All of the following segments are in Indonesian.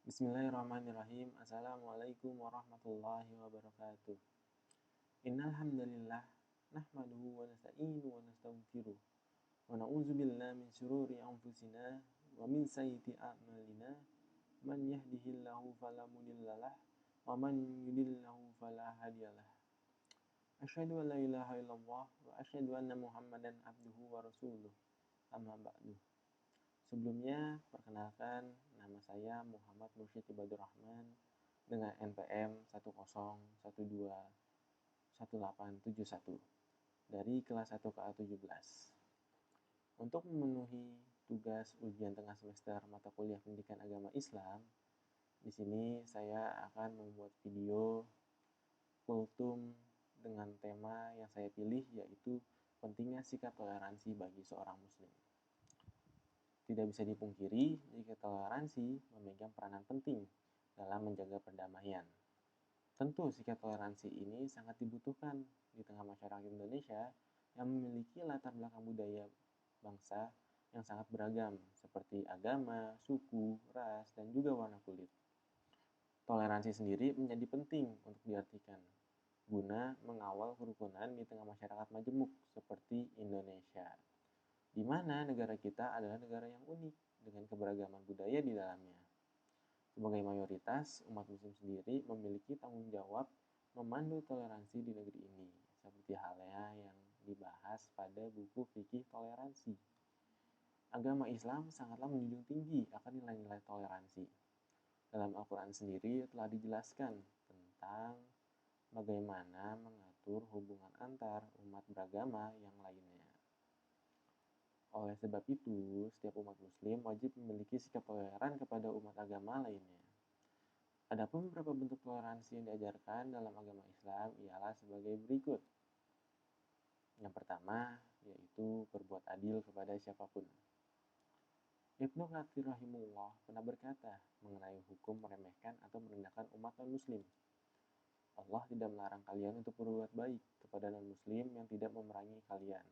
Bismillahirrahmanirrahim. Assalamualaikum warahmatullahi wabarakatuh. Innal hamdalillah nahmaduhu wa nasta'inuhu wa nastaghfiruh wa na'udzu billahi min syururi anfusina wa min sayyiati a'malina. Man yahdihillahu fala mudhillalah wa man yudhlilhu fala hadiyalah. Asyhadu an la ilaha illallah wa asyhadu anna Muhammadan abduhu wa rasuluh. Amma ba'du. Sebelumnya, perkenalkan nama saya Muhammad Mursyid Ibadur Rahman dengan NPM 101211871 dari kelas 1 KA 17. Untuk memenuhi tugas ujian tengah semester mata kuliah Pendidikan Agama Islam, di sini saya akan membuat video kultum dengan tema yang saya pilih, yaitu pentingnya sikap toleransi bagi seorang muslim. Tidak bisa dipungkiri jika toleransi memegang peranan penting dalam menjaga perdamaian. Tentu sikap toleransi ini sangat dibutuhkan di tengah masyarakat Indonesia yang memiliki latar belakang budaya bangsa yang sangat beragam seperti agama, suku, ras, dan juga warna kulit. Toleransi sendiri menjadi penting untuk diartikan guna mengawal kerukunan di tengah masyarakat majemuk seperti Indonesia, di mana negara kita adalah negara yang unik dengan keberagaman budaya di dalamnya. Sebagai mayoritas, umat muslim sendiri memiliki tanggung jawab memandu toleransi di negeri ini, seperti halnya yang dibahas pada buku Fikih Toleransi. Agama Islam sangatlah menjunjung tinggi akan nilai-nilai toleransi. Dalam Al-Quran sendiri telah dijelaskan tentang bagaimana mengatur hubungan antar umat beragama yang lainnya. Oleh sebab itu, setiap umat muslim wajib memiliki sikap toleran kepada umat agama lainnya. Adapun beberapa bentuk toleransi yang diajarkan dalam agama Islam ialah sebagai berikut. Yang pertama, yaitu berbuat adil kepada siapapun. Ibnu Katsir rahimahullah pernah berkata mengenai hukum meremehkan atau merendahkan umat non-muslim. Allah tidak melarang kalian untuk berbuat baik kepada non-muslim yang tidak memerangi kalian,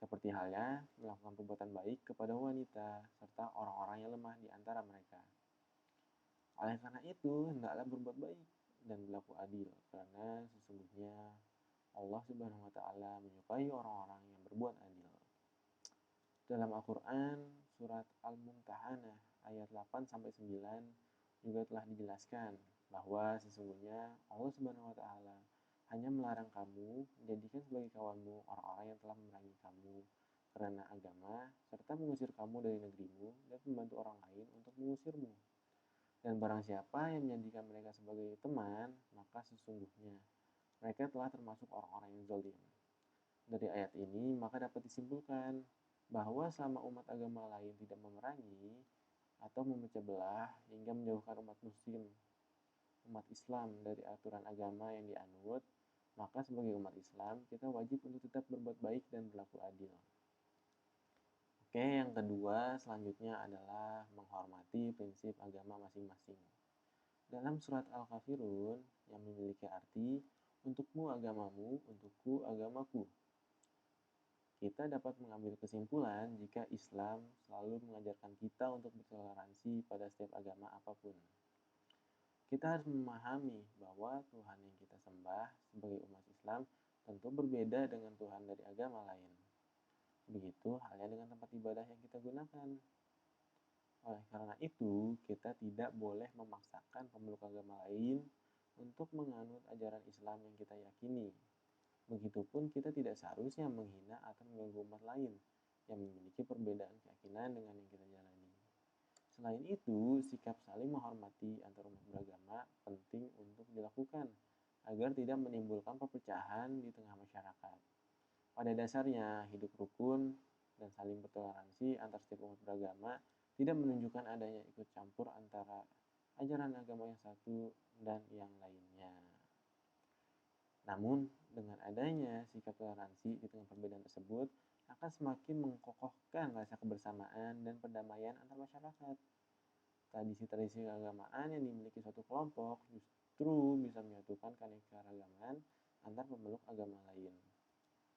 seperti halnya melakukan perbuatan baik kepada wanita serta orang-orang yang lemah di antara mereka. Oleh karena itu, hendaklah berbuat baik dan berlaku adil, karena sesungguhnya Allah Subhanahu wa taala menyukai orang-orang yang berbuat adil. Dalam Al-Qur'an surat Al-Mumtahanah ayat 8 sampai 9 juga telah dijelaskan bahwa sesungguhnya Allah Subhanahu wa taala hanya melarang kamu menjadikan sebagai kawanmu orang-orang yang telah memerangi kamu karena agama, serta mengusir kamu dari negerimu dan membantu orang lain untuk mengusirmu. Dan barang siapa yang menjadikan mereka sebagai teman, maka sesungguhnya mereka telah termasuk orang-orang yang zalim. Dari ayat ini, maka dapat disimpulkan bahwa selama umat agama lain tidak memerangi atau memecah belah hingga menjauhkan umat muslim, umat Islam dari aturan agama yang dianut, maka sebagai umat Islam, kita wajib untuk tetap berbuat baik dan berlaku adil. Oke, yang kedua selanjutnya adalah menghormati prinsip agama masing-masing. Dalam surat Al-Kafirun yang memiliki arti, untukmu agamamu, untukku agamaku. Kita dapat mengambil kesimpulan jika Islam selalu mengajarkan kita untuk bertoleransi pada setiap agama apapun. Kita harus memahami bahwa Tuhan yang kita sembah sebagai umat Islam tentu berbeda dengan Tuhan dari agama lain. Begitu halnya dengan tempat ibadah yang kita gunakan. Oleh karena itu, kita tidak boleh memaksakan pemeluk agama lain untuk menganut ajaran Islam yang kita yakini. Begitupun kita tidak seharusnya menghina atau mengganggu umat lain yang memiliki perbedaan keyakinan dengan yang kita jalani. Selain itu, sikap saling menghormati antar umat beragama penting untuk dilakukan agar tidak menimbulkan perpecahan di tengah masyarakat. Pada dasarnya, hidup rukun dan saling bertoleransi antar setiap umat beragama tidak menunjukkan adanya ikut campur antara ajaran agama yang satu dan yang lainnya. Namun, dengan adanya sikap toleransi di tengah perbedaan tersebut akan semakin mengokohkan rasa kebersamaan dan perdamaian antar masyarakat. Tradisi-tradisi keagamaan yang dimiliki suatu kelompok justru bisa menyatukan keanekaragaman antar pemeluk agama lain.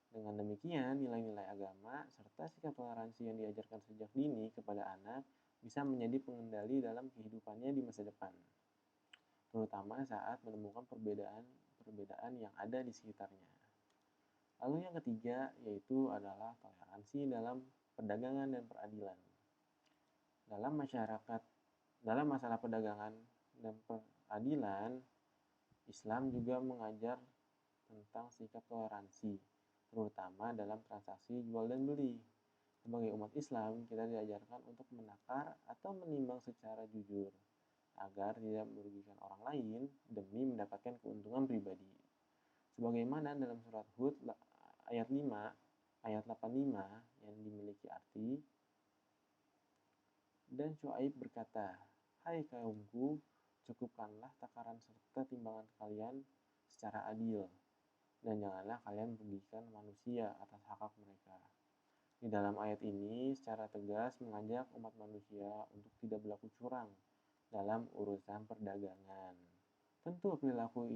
Dengan demikian, nilai-nilai agama serta sikap toleransi yang diajarkan sejak dini kepada anak bisa menjadi pengendali dalam kehidupannya di masa depan, terutama saat menemukan perbedaan yang ada di sekitarnya. Lalu yang ketiga yaitu adalah toleransi dalam perdagangan dan peradilan. Dalam masyarakat, dalam masalah perdagangan dan peradilan, Islam juga mengajar tentang sikap toleransi, terutama dalam transaksi jual dan beli. Sebagai umat Islam, kita diajarkan untuk menakar atau menimbang secara jujur, agar tidak merugikan orang lain demi mendapatkan keuntungan pribadi. Sebagaimana dalam surat Hud ayat 5, ayat 85 yang dimiliki arti, dan Syuaib berkata, "Hai kaumku, cukupkanlah takaran serta timbangan kalian secara adil, dan janganlah kalian merugikan manusia atas hak-hak mereka." Di dalam ayat ini secara tegas mengajak umat manusia untuk tidak berlaku curang dalam urusan perdagangan. Tentu perilaku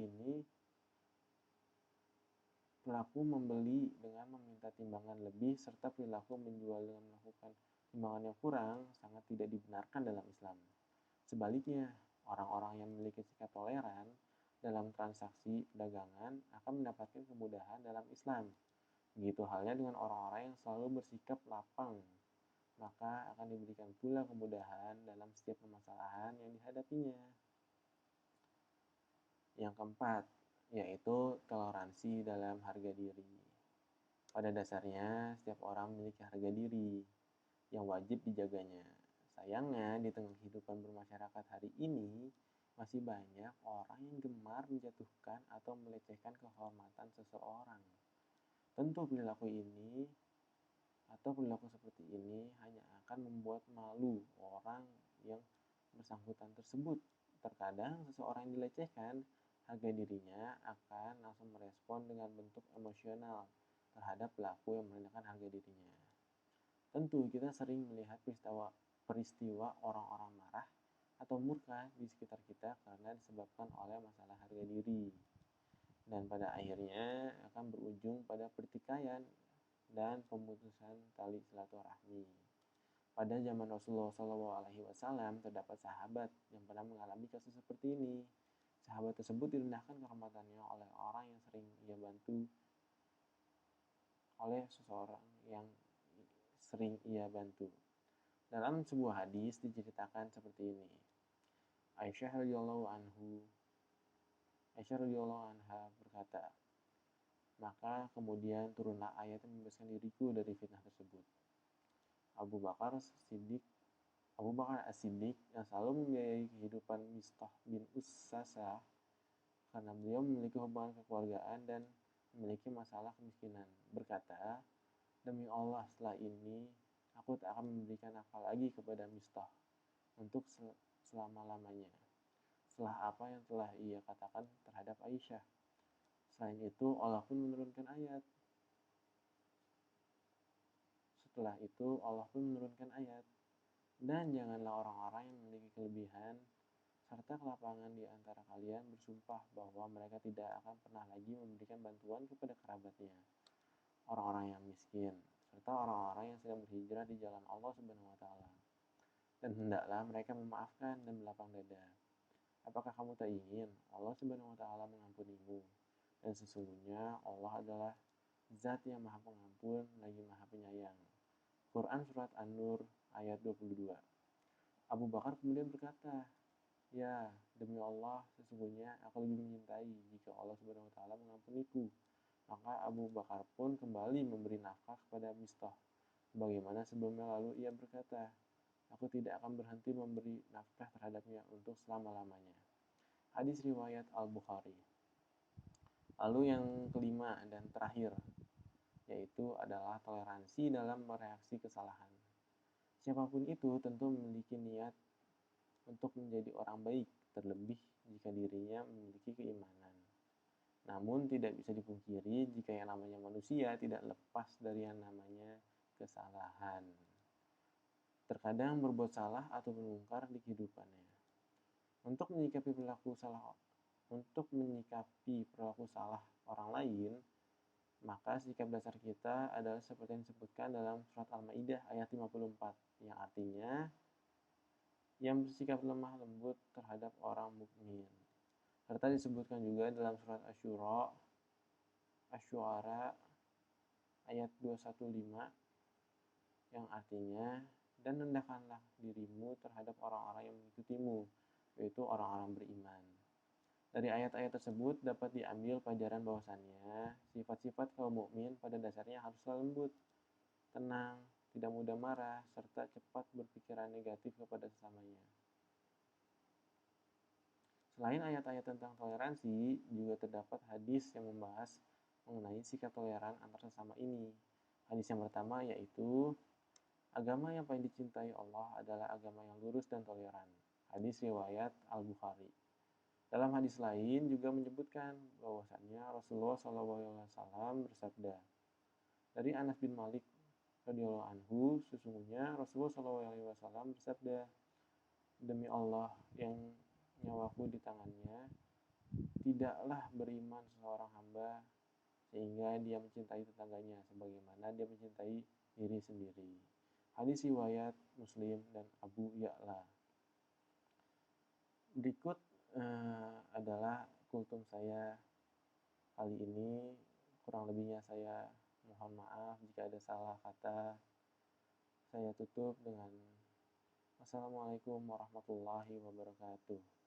membeli dengan meminta timbangan lebih serta perilaku menjual dengan melakukan timbangan yang kurang sangat tidak dibenarkan dalam Islam. Sebaliknya, orang-orang yang memiliki sikap toleran dalam transaksi perdagangan akan mendapatkan kemudahan dalam Islam. Begitu halnya dengan orang-orang yang selalu bersikap lapang, maka akan diberikan pula kemudahan dalam setiap permasalahan yang dihadapinya. Yang keempat, yaitu toleransi dalam harga diri. Pada dasarnya, setiap orang memiliki harga diri yang wajib dijaganya. Sayangnya, di tengah kehidupan bermasyarakat hari ini, masih banyak orang yang gemar menjatuhkan atau melecehkan kehormatan seseorang. Tentu perilaku seperti ini hanya akan membuat malu orang yang bersangkutan tersebut. Terkadang seseorang yang dilecehkan, harga dirinya akan langsung merespon dengan bentuk emosional terhadap pelaku yang merendahkan harga dirinya. Tentu kita sering melihat peristiwa orang-orang marah atau murka di sekitar kita karena disebabkan oleh masalah harga diri, dan pada akhirnya akan berujung pada pertikaian dan pemutusan tali silaturahmi. Pada zaman Rasulullah SAW terdapat sahabat yang pernah mengalami kasus seperti ini. Sahabat tersebut direndahkan kehormatannya oleh orang yang sering ia bantu, oleh seseorang yang sering ia bantu. Dalam sebuah hadis diceritakan seperti ini. Aisyah radhiyallahu anha berkata, "Maka kemudian turunlah ayat yang membebaskan diriku dari fitnah tersebut." Abu Bakar As-Siddiq yang selalu membiayai kehidupan Mistah bin Usasah karena beliau memiliki hubungan kekeluargaan dan memiliki masalah kemiskinan, berkata, "Demi Allah, setelah ini aku tak akan memberikan apa lagi kepada Mistah untuk selama-lamanya, setelah apa yang telah ia katakan terhadap Aisyah." Selain itu, Allah pun menurunkan ayat. Dan janganlah orang-orang yang memiliki kelebihan serta kelapangan di antara kalian bersumpah bahwa mereka tidak akan pernah lagi memberikan bantuan kepada kerabatnya, orang-orang yang miskin, serta orang-orang yang sedang berhijrah di jalan Allah Subhanahu wa taala. Dan hendaklah mereka memaafkan dan berlapang dada. Apakah kamu tak ingin Allah Subhanahu wa taala mengampunimu? Dan sesungguhnya Allah adalah Zat yang Maha Pengampun lagi Maha Penyayang. Quran Surat An-Nur ayat 22. Abu Bakar kemudian berkata, "Ya, demi Allah, sesungguhnya aku lebih menyintai jika Allah Subhanahu wa taala mengampuniku." Maka Abu Bakar pun kembali memberi nafkah kepada Mistah. Bagaimana sebelumnya, lalu ia berkata, "Aku tidak akan berhenti memberi nafkah terhadapnya untuk selama-lamanya." Hadis riwayat Al-Bukhari. Lalu yang kelima dan terakhir, yaitu adalah toleransi dalam mereaksi kesalahan. Siapapun itu tentu memiliki niat untuk menjadi orang baik, terlebih jika dirinya memiliki keimanan. Namun tidak bisa dipungkiri jika yang namanya manusia tidak lepas dari yang namanya kesalahan. Terkadang berbuat salah atau mengungkar di kehidupannya. Untuk menyikapi perilaku salah orang lain, maka sikap dasar kita adalah seperti yang disebutkan dalam surat Al-Maidah ayat 54, yang artinya, yang bersikap lemah lembut terhadap orang mukmin. Serta disebutkan juga dalam surat Asy-Syu'ara ayat 215 yang artinya, dan rendahkanlah dirimu terhadap orang-orang yang mengikutimu, yaitu orang-orang beriman. Dari ayat-ayat tersebut dapat diambil pelajaran bahwasannya sifat-sifat kaum mukmin pada dasarnya haruslah lembut, tenang, tidak mudah marah, serta cepat berpikiran negatif kepada sesamanya. Selain ayat-ayat tentang toleransi, juga terdapat hadis yang membahas mengenai sikap toleran antar sesama ini. Hadis yang pertama yaitu, agama yang paling dicintai Allah adalah agama yang lurus dan toleran. Hadis riwayat Al-Bukhari. Dalam hadis lain juga menyebutkan bahwasannya Rasulullah SAW bersabda, dari Anas bin Malik radhiyallahu anhu, sesungguhnya Rasulullah SAW bersabda, demi Allah yang nyawaku di tangannya, tidaklah beriman seseorang hamba sehingga dia mencintai tetangganya sebagaimana dia mencintai diri sendiri. Hadis riwayat Muslim dan Abu Ya'la. Berikut adalah kultum saya kali ini. Kurang lebihnya saya mohon maaf jika ada salah kata. Saya tutup dengan Assalamualaikum warahmatullahi wabarakatuh.